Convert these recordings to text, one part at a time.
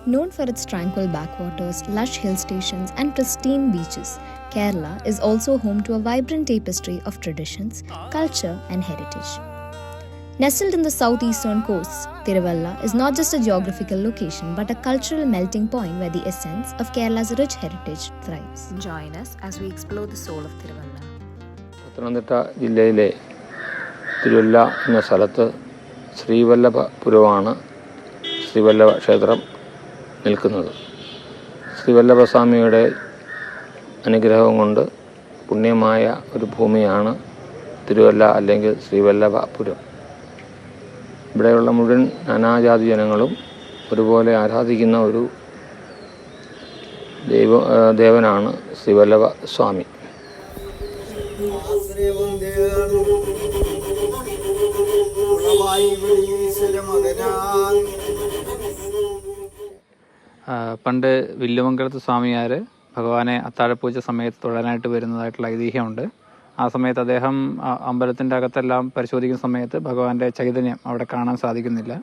Known for its tranquil backwaters, lush hill stations, and pristine beaches, Kerala is also home to a vibrant tapestry of traditions, culture, and heritage. Nestled in the southeastern coasts, Tiruvalla is not just a geographical location but a cultural melting point where the essence of Kerala's rich heritage thrives. Join us as we explore the soul of Tiruvalla. Pathanamthitta ജില്ലയിലെ തിരുവല്ല എന്ന സ്ഥലത്ത് ശ്രീവല്ലഭപുരമാണ് ശ്രീവല്ലഭ ക്ഷേത്രം നിൽക്കുന്നത്. ശ്രീവല്ലഭസ്വാമിയുടെ അനുഗ്രഹം കൊണ്ട് പുണ്യമായ ഒരു ഭൂമിയാണ് തിരുവല്ല അല്ലെങ്കിൽ ശ്രീവല്ലഭപുരം. ഇവിടെയുള്ള മുഴുവൻ നാനാജാതി ജനങ്ങളും ഒരുപോലെ ആരാധിക്കുന്ന ഒരു ദേവനാണ് ശ്രീവല്ലഭ സ്വാമി. പണ്ട് വില്ലുമംഗലത്ത് സ്വാമിയാർ ഭഗവാനെ അത്താഴപ്പൂജ സമയത്ത് തൊഴാനായിട്ട് വരുന്നതായിട്ടുള്ള ഐതിഹ്യമുണ്ട്. ആ സമയത്ത് അദ്ദേഹം അമ്പലത്തിൻ്റെ അകത്തെല്ലാം പരിശോധിക്കുന്ന സമയത്ത് ഭഗവാന്റെ ചൈതന്യം അവിടെ കാണാൻ സാധിക്കുന്നില്ല.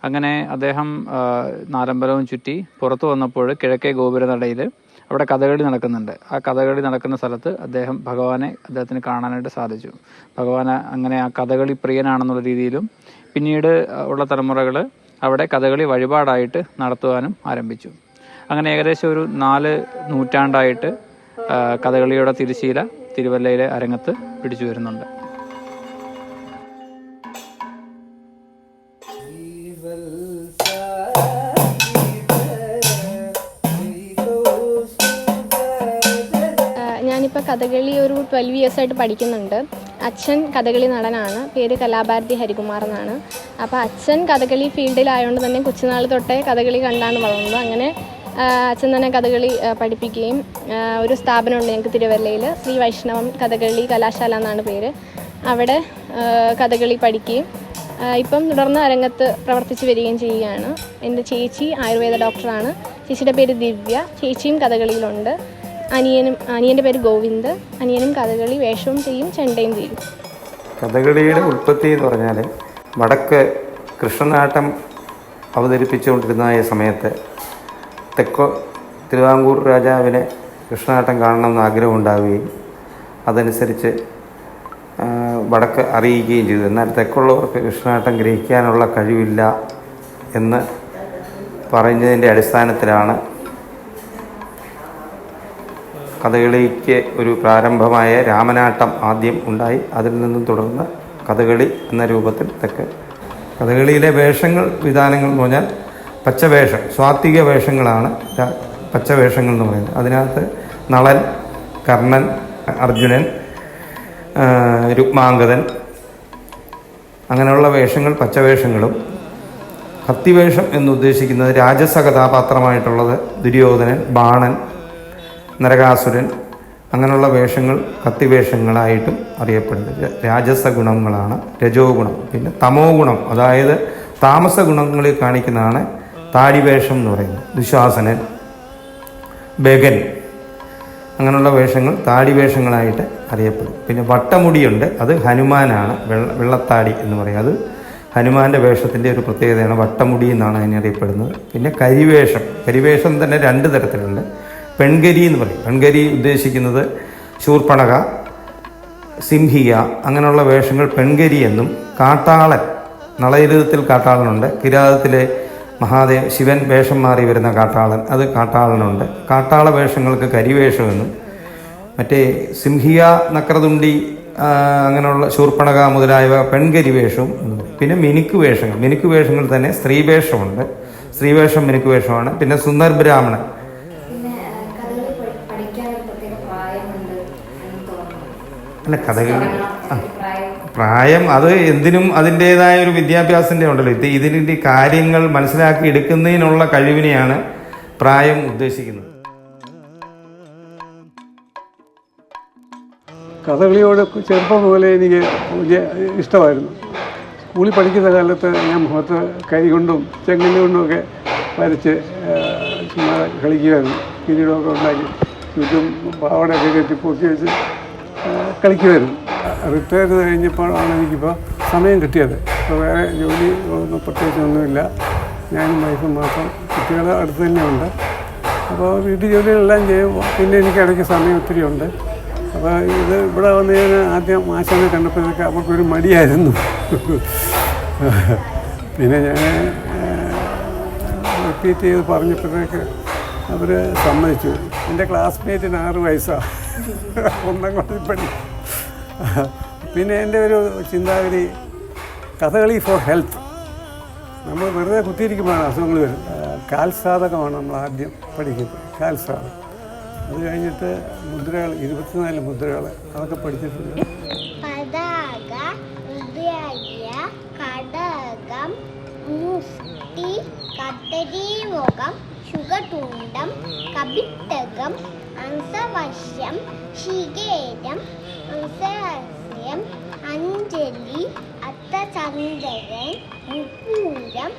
അങ്ങനെ അദ്ദേഹം നാലമ്പലവും ചുറ്റി പുറത്തു വന്നപ്പോൾ കിഴക്കേ ഗോപുരനടയിൽ അവിടെ കഥകളി നടക്കുന്നുണ്ട്. ആ കഥകളി നടക്കുന്ന സ്ഥലത്ത് അദ്ദേഹത്തിന് കാണാനായിട്ട് സാധിച്ചു. ഭഗവാന് അങ്ങനെ ആ കഥകളി പ്രിയനാണെന്നുള്ള രീതിയിലും പിന്നീട് ഉള്ള തലമുറകൾ അവിടെ കഥകളി വഴിപാടായിട്ട് നടത്തുവാനും ആരംഭിച്ചു. അങ്ങനെ ഏകദേശം ഒരു 4 നൂറ്റാണ്ടായിട്ട് കഥകളിയുടെ തിരശീല തിരുവല്ലയിലെ അരങ്ങത്ത് പിടിച്ചു വരുന്നുണ്ട്. ഞാനിപ്പോൾ കഥകളി ഒരു 12 ഇയേഴ്സായിട്ട് പഠിക്കുന്നുണ്ട്. അച്ഛൻ കഥകളി നടനാണ്, പേര് കലാഭാരതി ഹരികുമാർ എന്നാണ്. അപ്പോൾ അച്ഛൻ കഥകളി ഫീൽഡിലായതുകൊണ്ട് തന്നെ കൊച്ചുനാൾ തൊട്ടേ കഥകളി കണ്ടാണ് വളർന്നത്. അങ്ങനെ അച്ഛൻ തന്നെ കഥകളി പഠിപ്പിക്കുകയും ഒരു സ്ഥാപനമുണ്ട് ഞങ്ങൾക്ക് തിരുവല്ലയിൽ, ശ്രീ വൈഷ്ണവം കഥകളി കലാശാല എന്നാണ് പേര്. അവിടെ കഥകളി പഠിക്കുകയും ഇപ്പം തുടർന്ന് അരങ്ങത്ത് പ്രവർത്തിച്ച് വരികയും ചെയ്യുകയാണ്. എൻ്റെ ചേച്ചി ആയുർവേദ ഡോക്ടറാണ്. ചേച്ചിയുടെ പേര് ദിവ്യ. ചേച്ചിയും കഥകളിയിലുണ്ട്. അനിയൻ്റെ പേര് ഗോവിന്ദ്. അനിയനും കഥകളി വേഷവും ചെയ്യും, ചെണ്ടയും ചെയ്യും. കഥകളിയുടെ ഉൽപ്പത്തി എന്ന് പറഞ്ഞാൽ വടക്ക് കൃഷ്ണനാട്ടം അവതരിപ്പിച്ചുകൊണ്ടിരുന്ന സമയത്ത് തെക്കോ തിരുവിതാംകൂർ രാജാവിനെ കൃഷ്ണനാട്ടം കാണണമെന്ന് ആഗ്രഹമുണ്ടാവുകയും അതനുസരിച്ച് വടക്ക് അറിയിക്കുകയും ചെയ്തു. എന്നാൽ തെക്കുള്ളവർക്ക് കൃഷ്ണനാട്ടം ഗ്രഹിക്കാനുള്ള കഴിവില്ല എന്ന് പറഞ്ഞതിൻ്റെ അടിസ്ഥാനത്തിലാണ് കഥകളിക്ക് ഒരു പ്രാരംഭമായ രാമനാട്ടം ആദ്യം ഉണ്ടായി. അതിൽ നിന്നും തുടർന്ന് കഥകളി എന്ന രൂപത്തിൽ കഥകളിയിലെ വേഷങ്ങൾ വിധാനങ്ങൾ എന്ന് പറഞ്ഞാൽ പച്ചവേഷം, സ്വാത്വിക വേഷങ്ങളാണ് പച്ചവേഷങ്ങൾ എന്ന് പറയുന്നത്. അതിനകത്ത് നളൻ, കർണൻ, അർജുനൻ, രുക്മാംഗദൻ അങ്ങനെയുള്ള വേഷങ്ങൾ പച്ചവേഷങ്ങളും, കത്തിവേഷം എന്നുദ്ദേശിക്കുന്നത് രാജസ കഥാപാത്രമായിട്ടുള്ളത് ദുര്യോധനൻ, ബാണൻ, നരകാസുരൻ അങ്ങനെയുള്ള വേഷങ്ങൾ കത്തിവേഷങ്ങളായിട്ടും അറിയപ്പെടുന്നത്. രാജസ ഗുണങ്ങളാണ് രജോ ഗുണം. പിന്നെ തമോ ഗുണം, അതായത് താമസ ഗുണങ്ങളിൽ കാണിക്കുന്നതാണ് താടിവേഷം എന്ന് പറയുന്നത്. ദുശാസനൻ, ബഗൻ അങ്ങനെയുള്ള വേഷങ്ങൾ താടിവേഷങ്ങളായിട്ട് അറിയപ്പെടും. പിന്നെ വട്ടമുടിയുണ്ട്, അത് ഹനുമാനാണ്, വെള്ളത്താടി എന്ന് പറയും. അത് ഹനുമാൻ്റെ വേഷത്തിൻ്റെ ഒരു പ്രത്യേകതയാണ്. വട്ടമുടി എന്നാണ് അതിനെ അറിയപ്പെടുന്നത്. പിന്നെ കരിവേഷം തന്നെ 2 തരത്തിലുണ്ട്. പെൺകരി എന്ന് പറയും. പെൺകരി ഉദ്ദേശിക്കുന്നത് ശൂർപ്പണക, സിംഹിക അങ്ങനെയുള്ള വേഷങ്ങൾ പെൺകരി എന്നും, കാട്ടാളൻ, നളചരിതത്തിൽ കാട്ടാളനുണ്ട്, കിരാതത്തിലെ ശിവൻ വേഷം മാറി വരുന്ന കാട്ടാളൻ, അത് കാട്ടാളനുണ്ട്. കാട്ടാള വേഷങ്ങൾക്ക് കരിവേഷമെന്നും, മറ്റേ സിംഹിക, നക്രതുണ്ടി അങ്ങനെയുള്ള ശൂർപ്പണക മുതലായവ പെൺകരി വേഷവും എന്നും. പിന്നെ മിനുക്ക് വേഷങ്ങൾ തന്നെ സ്ത്രീവേഷമുണ്ട്. സ്ത്രീവേഷം മിനുക്ക് വേഷമാണ്. പിന്നെ സുന്ദർ ബ്രാഹ്മണൻ. അല്ല, കഥകളി പ്രായം അത് എന്തിനും അതിൻ്റേതായ ഒരു വിദ്യാഭ്യാസത്തിൻ്റെ ഉണ്ടല്ലോ. ഇതിൻ്റെ കാര്യങ്ങൾ മനസ്സിലാക്കി എടുക്കുന്നതിനുള്ള കഴിവിനെയാണ് പ്രായം ഉദ്ദേശിക്കുന്നത്. കഥകളിയോട് ചെറുപ്പം മുതലേ എനിക്ക് വലിയ ഇഷ്ടമായിരുന്നു. സ്കൂളിൽ പഠിക്കുന്ന കാലത്ത് ഞാൻ മുഖത്ത് കൈ കൊണ്ടും ചെങ്കല്ല് കൊണ്ടുമൊക്കെ വരച്ച് ചുമ്മാ കളിക്കുമായിരുന്നു. കിരീടമൊക്കെ ഉണ്ടാക്കി ചുറ്റും പാവടയൊക്കെ കെട്ടി പൊക്കി വെച്ച് കളിക്കുമായിരുന്നു. റിട്ടയർ കഴിഞ്ഞപ്പോഴാണ് എനിക്കിപ്പോൾ സമയം കിട്ടിയത്. ഇപ്പോൾ വേറെ ജോലി പ്രത്യേകിച്ചൊന്നുമില്ല. ഞാനും വൈഫും മാത്രം. കുട്ടികൾ അടുത്ത് തന്നെ ഉണ്ട്. അപ്പോൾ വീട്ടു ജോലികളെല്ലാം ചെയ്യും. പിന്നെ എനിക്ക് ഇടയ്ക്ക് സമയം ഒത്തിരി ഉണ്ട്. അപ്പോൾ ഇത് ഇവിടെ വന്ന് ഞാൻ ആദ്യം ആശാനെ കണ്ടപ്പോഴത്തേക്ക് അവർക്കൊരു മടിയായിരുന്നു. പിന്നെ ഞാൻ റിപ്പീറ്റ് ചെയ്ത് പറഞ്ഞപ്പോഴത്തേക്ക് അവർ സമ്മതിച്ചു. എൻ്റെ ക്ലാസ്മേറ്റിന് 6 വയസ്സാണ്, 1ാം ക്ലാസ്സിൽ പഠിക്കും. പിന്നെ എൻ്റെ ഒരു ചിന്താഗതി കഥകളി ഫോർ ഹെൽത്ത്. നമ്മൾ വെറുതെ കുത്തിയിരിക്കുമ്പോഴാണ് അസുഖങ്ങൾ വരും. കാൽസാധകമാണ് നമ്മൾ ആദ്യം പഠിക്കുന്നത്, കാൽസാധകം. അത് കഴിഞ്ഞിട്ട് മുദ്രകൾ, 24 മുദ്രകൾ, അതൊക്കെ പഠിച്ചിട്ടുണ്ട്. പതാക, ഉദയ, കടകം, മുഷ്ടി, കത്തരീമുഖം, ശുഗതുണ്ടം, കപിട്ടകം, അംസവശ്യം, ശിഖേരം, അംസഹസ്യം, അഞ്ജലി, അത്തചന്ദ്രൻ, മുക്കൂരം,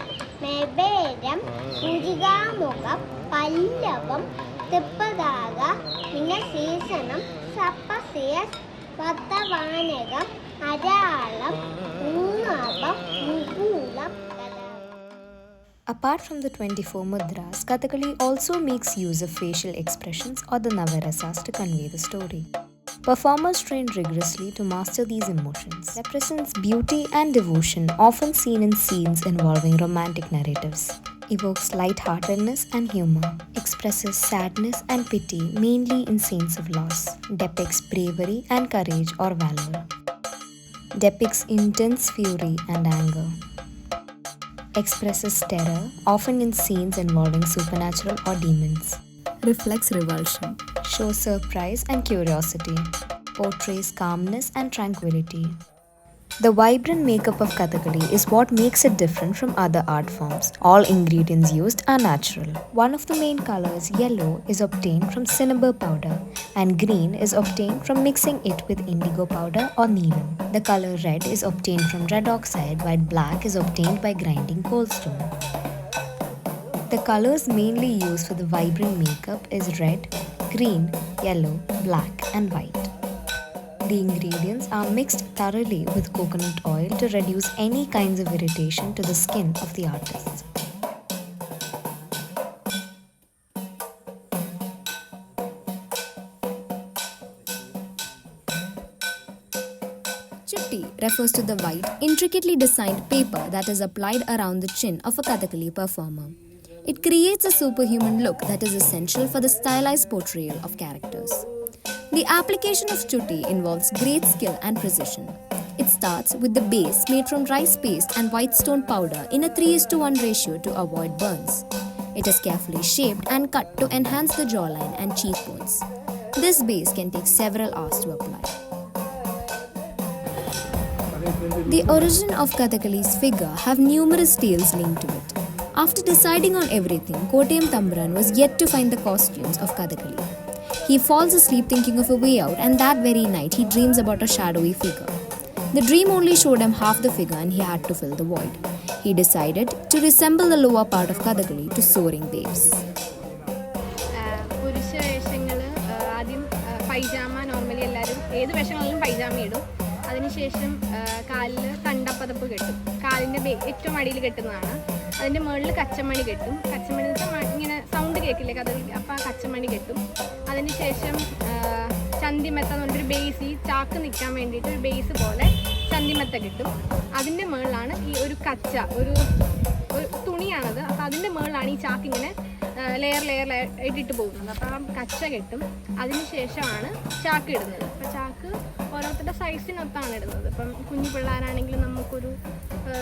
മെബേരം, സൂചികാമുഖം, പല്ലവം, തൃപ്പതാക, പിന്നെ സീസണം, സപ്പസിയസ്, വത്തവാനകം, അരാളം, ഉങ്ങാപം, മുകൂളം. Apart from the 24 mudras, Kathakali also makes use of facial expressions or the Navarasas to convey the story. Performers train rigorously to master these emotions. Represents beauty and devotion, often seen in scenes involving romantic narratives. Evokes lightheartedness and humor. Expresses sadness and pity, mainly in scenes of loss. Depicts bravery and courage or valor. Depicts intense fury and anger. Expresses terror, often in scenes involving supernatural or demons. Reflects revulsion. Shows surprise and curiosity. Portrays calmness and tranquility. The vibrant makeup of Kathakali is what makes it different from other art forms. All ingredients used are natural. One of the main colors, yellow, is obtained from cinnabar powder, and green is obtained from mixing it with indigo powder or neelam. The color red is obtained from red oxide, while black is obtained by grinding coalstone. The colors mainly used for the vibrant makeup is red, green, yellow, black, and white. The ingredients are mixed thoroughly with coconut oil to reduce any kinds of irritation to the skin of the artist. Chitti refers to the white, intricately designed paper that is applied around the chin of a Kathakali performer. It creates a superhuman look that is essential for the stylized portrayal of characters. The application of chutti involves great skill and precision. It starts with the base made from rice paste and white stone powder in a 3:1 ratio to avoid burns. It is carefully shaped and cut to enhance the jawline and cheekbones. This base can take several hours to apply. The origin of Kathakali's figure have numerous tales linked to it. After deciding on everything, Kottayam Thamburan was yet to find the costumes of Kathakali. He falls asleep thinking of a way out, and that very night he dreams about a shadowy figure. The dream only showed him half the figure and he had to fill the void. He decided to resemble the lower part of Kathakali to soaring waves. പുരുഷ വേഷങ്ങൾ ആദ്യം pyjama, normally എല്ലാവരും ഏത് വേഷങ്ങളിലും പൈജാമ ഇടും. അതിനുശേഷം കാലിൽ തണ്ടപ്പതപ്പ് കെട്ടും. കാലിൻ്റെ ഏറ്റവും അടിയിൽ കെട്ടുന്നതാണ്. അതിൻ്റെ മുകളിൽ കച്ചമണി കെട്ടും. കച്ചമണി ഇങ്ങനെ സൗണ്ട് കേൾക്കില്ലേ കഥകളി, അപ്പോൾ ആ കച്ചമണി കെട്ടും. അതിനുശേഷം ചന്തിമെത്ത എന്ന് പറഞ്ഞൊരു ബേസ്, ഈ ചാക്ക് നിൽക്കാൻ വേണ്ടിയിട്ട് ഒരു ബേസ് പോലെ ചന്തിമെത്ത കിട്ടും. അതിൻ്റെ മുകളിലാണ് ഈ ഒരു കച്ച, ഒരു തുണിയാണത്. അപ്പോൾ അതിൻ്റെ മുകളിലാണ് ഈ ചാക്ക് ഇങ്ങനെ ലെയർ ഇട്ടിട്ട് പോകുന്നത്. അപ്പോൾ ആ കച്ച കെട്ടും. അതിനുശേഷമാണ് ചാക്ക് ഇടുന്നത്. അപ്പോൾ ചാക്ക് ഓരോരുത്തരുടെ സൈസിനൊത്താണ് ഇടുന്നത്. ഇപ്പം കുഞ്ഞു പിള്ളേരാണെങ്കിലും നമുക്കൊരു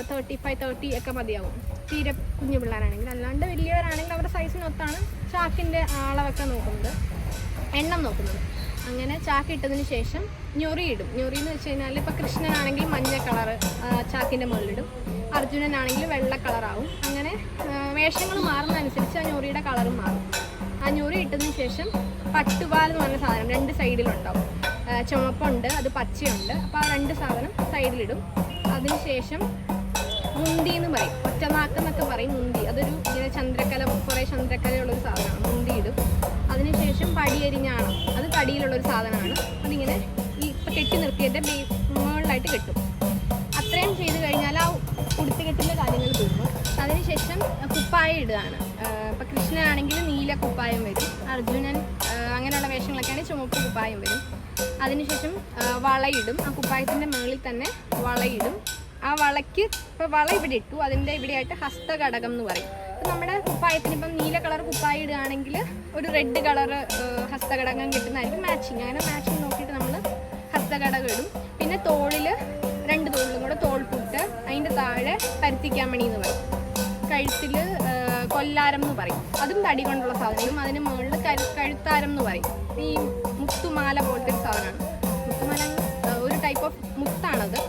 35-30 ഒക്കെ മതിയാവും, തീരെ കുഞ്ഞു പിള്ളേരാണെങ്കിൽ. അല്ലാണ്ട് വലിയവരാണെങ്കിൽ അവരുടെ സൈസിനൊത്താണ് ചാക്കിൻ്റെ അളവൊക്കെ നോക്കുന്നത്, എണ്ണം നോക്കുന്നത്. അങ്ങനെ ചാക്ക് ഇട്ടതിന് ശേഷം ഞൊറിയിടും. ഞൊറി എന്ന് വെച്ച് കഴിഞ്ഞാൽ ഇപ്പോൾ കൃഷ്ണനാണെങ്കിൽ മഞ്ഞ കളറ് ചാക്കിൻ്റെ മുകളിലിടും, അർജുനനാണെങ്കിൽ വെള്ള കളറാവും. അങ്ങനെ വേഷങ്ങൾ മാറുന്നതനുസരിച്ച് ആ ഞൊറിയുടെ കളറും മാറും. ആ ഞൊറി ഇട്ടതിന് ശേഷം പട്ടുപാൽ എന്ന് പറഞ്ഞ സാധനം 2 സൈഡിലുണ്ടാവും. ചുമപ്പുണ്ട്, അത് പച്ചയുണ്ട്. അപ്പോൾ ആ 2 സാധനം സൈഡിലിടും. അതിനുശേഷം മുന്തി എന്ന് പറയും, ഒറ്റനാക്കെന്നൊക്കെ പറയും മുന്തി. അതൊരു ഇങ്ങനെ ചന്ദ്രക്കല, കുറേ ചന്ദ്രക്കലയുള്ളൊരു സാധനമാണ്. മുന്തി ഇടും. അതിനുശേഷം പടിയരിഞ്ഞാണം, അത് തടിയിലുള്ളൊരു സാധനമാണ്. അതിങ്ങനെ ഈ ഇപ്പം കെട്ടി നിർത്തിയതിൻ്റെ മുകളിലായിട്ട് കെട്ടും. അത്രയും ചെയ്ത് കഴിഞ്ഞാൽ ആ ഉടുത്തുകെട്ടിൻ്റെ കാര്യങ്ങൾ തീർന്നു. അതിനുശേഷം കുപ്പായം ഇടുകയാണ്. ഇപ്പോൾ കൃഷ്ണനാണെങ്കിൽ നീല കുപ്പായം വരും, അർജുനൻ അങ്ങനെയുള്ള വേഷങ്ങളൊക്കെയാണെങ്കിൽ ചുമപ്പ് കുപ്പായം വരും. അതിനുശേഷം വളയിടും, ആ കുപ്പായത്തിൻ്റെ മുകളിൽ തന്നെ വളയിടും. ആ വളയ്ക്ക് ഇപ്പോൾ വള ഇവിടെ ഇട്ടു, അതിൻ്റെ ഇവിടെയായിട്ട് ഹസ്തഘടകം എന്ന് പറയും. അപ്പോൾ നമ്മുടെ കുപ്പായത്തിന് ഇപ്പം നീല കളർ കുപ്പായം ഇടുകയാണെങ്കിൽ ഒരു റെഡ് കളർ ഹസ്തഘടകം കിട്ടുന്നതായിരിക്കും മാച്ചിങ്. അങ്ങനെ മാച്ചിങ് നോക്കിയിട്ട് നമ്മൾ ഹസ്തഘടകം ഇടും. പിന്നെ തോളിൽ 2 തോളിലും കൂടെ തോൾപൂട്ട്, അതിൻ്റെ താഴെ പരുത്തിക്കാമണി എന്ന് പറയും. കഴുത്തിൽ കൊല്ലാരം എന്ന് പറയും, അതും തടി കൊണ്ടുള്ള സാധനം. അതിന് മുകളിൽ കഴുത്താരം എന്ന് പറയും. ഈ മുത്തുമാല പോലത്തെ ഒരു സാധനമാണ്. മുത്തുമാല ഒരു ടൈപ്പ് ഓഫ് മുത്താണത്.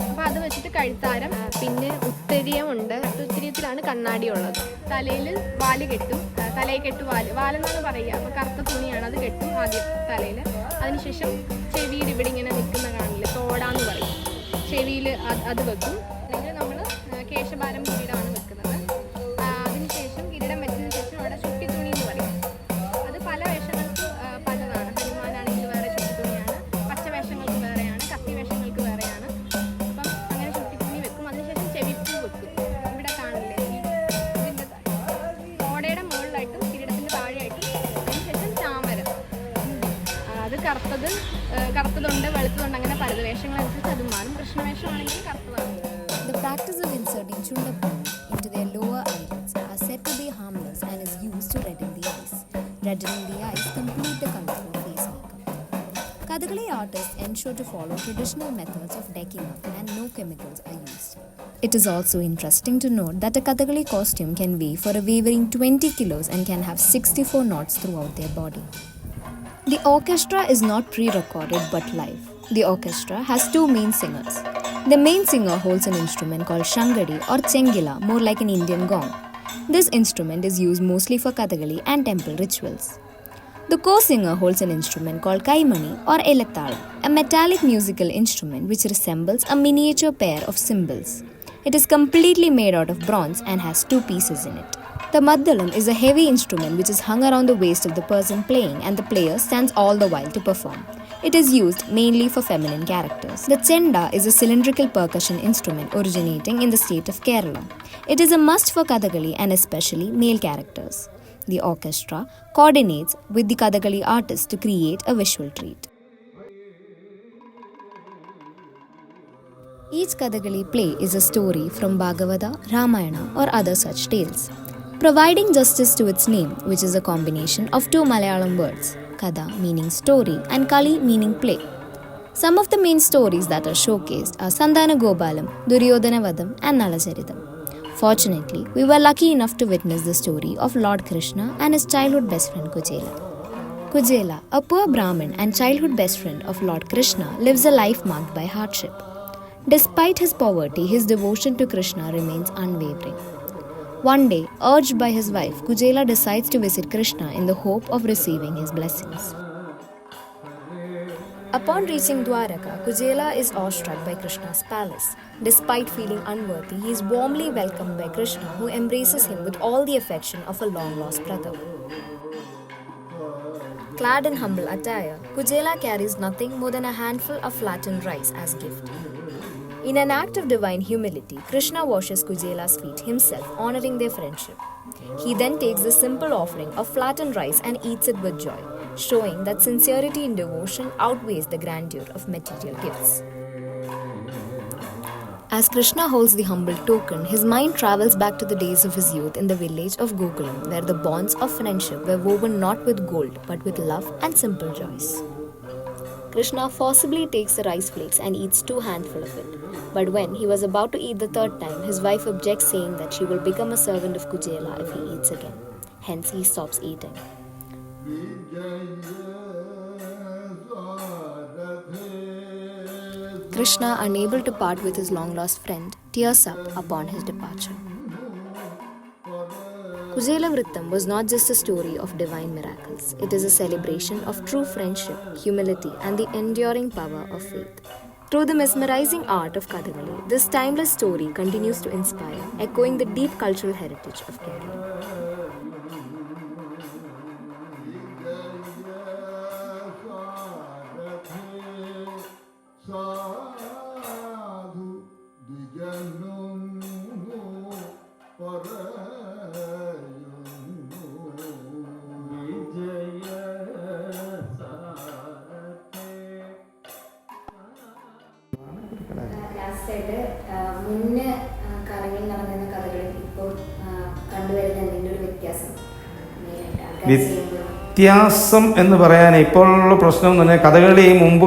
അപ്പോൾ അത് വെച്ചിട്ട് കഴുത്താരം. പിന്നെ ഉത്തരീയമുണ്ട്, ഉത്തരീയത്തിലാണ് കണ്ണാടി ഉള്ളത്. തലയിൽ വാല് കെട്ടും, തലയിൽ കെട്ടു വാലെന്നാണ് പറയുക. അപ്പോൾ കറുത്ത തുണിയാണ്, അത് കെട്ടും ആദ്യം തലയിൽ. അതിനുശേഷം ചെവിയിൽ ഇവിടെ ഇങ്ങനെ നിൽക്കുന്ന കാണില്ല, തോടാന്ന് പറയും. ചെവിയിൽ അത് വെക്കും. അല്ലെങ്കിൽ നമ്മൾ കേശഭാരം കിരീടമാണ് വെക്കുന്നത്. അതിനുശേഷം കിരീടം വെച്ചതിന് ശേഷം അവിടെ ചുട്ടിത്തുണി എന്ന് പറയും. അത് പല വേഷങ്ങൾക്ക് പലതാണ്. ഹനുമാനാണെങ്കിൽ വേറെ ചുട്ടിത്തുണിയാണ്, പച്ച വേഷങ്ങൾക്ക് വേറെയാണ്, കത്തി വേഷങ്ങൾക്ക് വേറെയാണ്. അപ്പം അങ്ങനെ ചുട്ടിത്തുണി വെക്കും. അതിനുശേഷം ചെവിപ്പൂ വെക്കും. ഇവിടെ കാണില്ലേ, ഇതിൻ്റെ ഓടയുടെ മുകളിലായിട്ടും കിരീടത്തിൻ്റെ താഴെയായിട്ടും. അതിനുശേഷം ചാമരം, അത് കറുത്തതുണ്ട്, വെളുത്തതുണ്ട്, അങ്ങനെ പലത് വേഷങ്ങളനുസരിച്ച് അതും മാറും. കൃഷ്ണവേഷമാണെങ്കിൽ കറുത്തതാണ്. The practice of inserting chundapani into their lower eyelids are said to be harmless and is used to redden the eyes. Reddening the eyes complete the colorful face makeup. Kathakali artists ensure to follow traditional methods of decking up and no chemicals are used. It is also interesting to note that a Kathakali costume can weigh for a wavering 20 kilos and can have 64 knots throughout their body. The orchestra is not pre-recorded but live. The orchestra has 2 main singers. The main singer holds an instrument called shangadi or chengila, more like an Indian gong. This instrument is used mostly for Kathakali and temple rituals. The co-singer holds an instrument called kaimani or elethala, a metallic musical instrument which resembles a miniature pair of cymbals. It is completely made out of bronze and has 2 pieces in it. The maddalam is a heavy instrument which is hung around the waist of the person playing, and the player stands all the while to perform. It is used mainly for feminine characters. The chenda is a cylindrical percussion instrument originating in the state of Kerala. It is a must for Kathakali and especially male characters. The orchestra coordinates with the Kathakali artists to create a visual treat. Each Kathakali play is a story from Bhagavata, Ramayana or other such tales, providing justice to its name, which is a combination of 2 Malayalam words, Kada meaning story and Kali meaning play. Some of the main stories that are showcased are Sandana Gopalam, Duryodhana Vadam and Nalacharitam. Fortunately, we were lucky enough to witness the story of Lord Krishna and his childhood best friend Kujela. Kujela, a poor Brahmin and childhood best friend of Lord Krishna, lives a life marked by hardship. Despite his poverty, his devotion to Krishna remains unwavering. One day, urged by his wife, Kujela decides to visit Krishna in the hope of receiving his blessings. Upon reaching Dwaraka, Kujela is awestruck by Krishna's palace. Despite feeling unworthy, he is warmly welcomed by Krishna, who embraces him with all the affection of a long-lost brother. Clad in humble attire, Kujela carries nothing more than a handful of flattened rice as gift. In an act of divine humility, Krishna washes Kujela's feet himself, honoring their friendship. He then takes the simple offering of flattened rice and eats it with joy, showing that sincerity in devotion outweighs the grandeur of material gifts. As Krishna holds the humble token, his mind travels back to the days of his youth in the village of Gokulam, where the bonds of friendship were woven not with gold but with love and simple joys. Krishna forcibly takes the rice flakes and eats 2 handfuls of it. But when he was about to eat the 3rd time, his wife objects, saying that she will become a servant of Kujela if he eats again. Hence, he stops eating. Krishna, unable to part with his long-lost friend, tears up upon his departure. Kujela Vrittam was not just a story of divine miracles. It is a celebration of true friendship, humility, and the enduring power of faith. Through the mesmerizing art of Kathakali, this timeless story continues to inspire, echoing the deep cultural heritage of Kerala. Sadhu Dijanum വ്യത്യസ്തമായിട്ട് മുന്നേ കാലങ്ങളിൽ നടന്നിരുന്ന കഥകളിൽ ഇപ്പോൾ കണ്ടുവരുന്ന എന്തെങ്കിലും ഒരു വ്യത്യാസം വ്യത്യാസം എന്ന് പറയാൻ ഇപ്പോഴുള്ള പ്രശ്നം എന്ന് പറഞ്ഞാൽ കഥകളി മുമ്പ്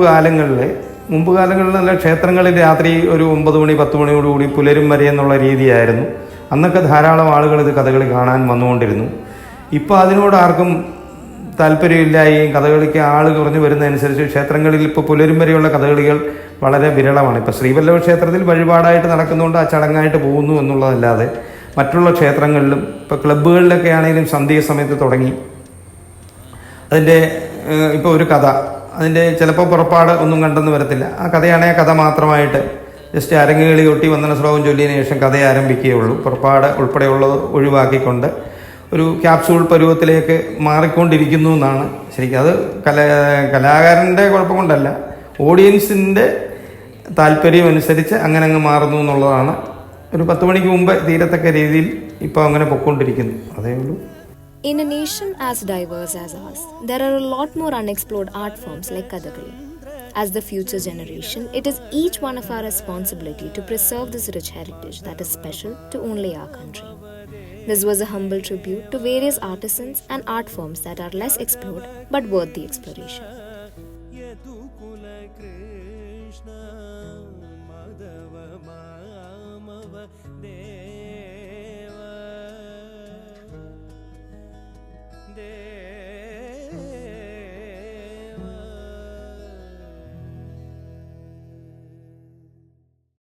കാലങ്ങളിൽ നല്ല ക്ഷേത്രങ്ങളിൽ രാത്രി ഒരു 9 മണി 10 മണിയോടുകൂടി പുലരും വരെ എന്നുള്ള രീതിയായിരുന്നു. അന്നൊക്കെ ധാരാളം ആളുകൾ ഇത് കഥകളി കാണാൻ വന്നുകൊണ്ടിരുന്നു. ഇപ്പോൾ അതിനോട് ആർക്കും താല്പര്യമില്ലായും കഥകളിക്ക് ആൾ കുറഞ്ഞു വരുന്നതനുസരിച്ച് ക്ഷേത്രങ്ങളിൽ ഇപ്പോൾ പുലരും വരെയുള്ള കഥകളികൾ വളരെ വിരളമാണ്. ഇപ്പോൾ ശ്രീവല്ലഭ ക്ഷേത്രത്തിൽ വഴിപാടായിട്ട് നടക്കുന്നതുകൊണ്ട് ആ ചടങ്ങായിട്ട് പോകുന്നു എന്നുള്ളതല്ലാതെ മറ്റുള്ള ക്ഷേത്രങ്ങളിലും ഇപ്പോൾ ക്ലബ്ബുകളിലൊക്കെ ആണെങ്കിലും സന്ധ്യ സമയത്ത് തുടങ്ങി അതിൻ്റെ ഇപ്പോൾ ഒരു കഥ അതിൻ്റെ ചിലപ്പോൾ പുറപ്പാട് ഒന്നും കണ്ടെന്ന് വരത്തില്ല. ആ കഥയാണെങ്കിൽ കഥ മാത്രമായിട്ട് ജസ്റ്റ് അരങ്ങുകളി കൊട്ടി വന്ദന ശ്ലോകം ചൊല്ലിയതിന് ശേഷം കഥ ആരംഭിക്കുകയുള്ളൂ. പുറപ്പാട് ഉൾപ്പെടെയുള്ളത് ഒഴിവാക്കിക്കൊണ്ട് ഒരു ക്യാപ്സൂൾ പരുവത്തിലേക്ക് മാറിക്കൊണ്ടിരിക്കുന്നു എന്നാണ് ശരിക്കും. അത് കലാകാരൻ്റെ കുഴപ്പം കൊണ്ടല്ല, ഓഡിയൻസിൻ്റെ താല്പര്യം അനുസരിച്ച് അങ്ങനെ അങ്ങ് മാറുന്നു എന്നുള്ളതാണ്. ഒരു 10 മണിക്ക് മുമ്പ് തീരത്തക്ക രീതിയിൽ ഇപ്പോൾ അങ്ങനെ പൊയ്ക്കൊണ്ടിരിക്കുന്നു, അതേ ഉള്ളൂ. In a nation as diverse as ours, there are a lot more unexplored art forms like Kathakali. As the future generation, it is each one of our responsibility to preserve this rich heritage that is special to only our country. This was a humble tribute to various artisans and art forms that are less explored but worth the exploration.